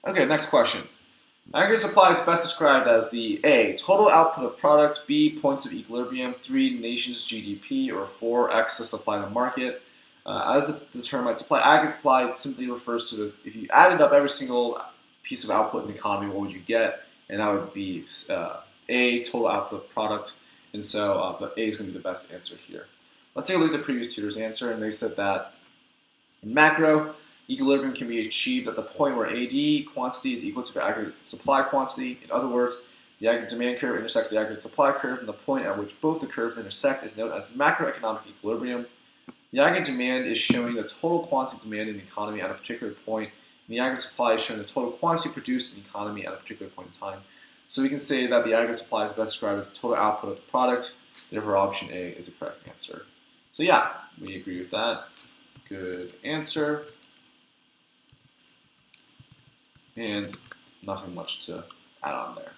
Okay, next question. Aggregate supply is best described as the A, total output of product, B, points of equilibrium, 3, nation's GDP, or 4, excess supply in the market. As the term might supply, aggregate supply simply refers to if you added up every single piece of output in the economy, what would you get? And that would be A, total output of product. And so but A is going to be the best answer here. Let's take a look at the previous tutor's answer, and they said that in macro, equilibrium can be achieved at the point where AD quantity is equal to the aggregate supply quantity. In other words, the aggregate demand curve intersects the aggregate supply curve, and the point at which both the curves intersect is known as macroeconomic equilibrium. The aggregate demand is showing the total quantity demanded in the economy at a particular point, and the aggregate supply is showing the total quantity produced in the economy at a particular point in time. So we can say that the aggregate supply is best described as the total output of the product. Therefore, option A is the correct answer. So yeah, we agree with that. Good answer. And nothing much to add on there.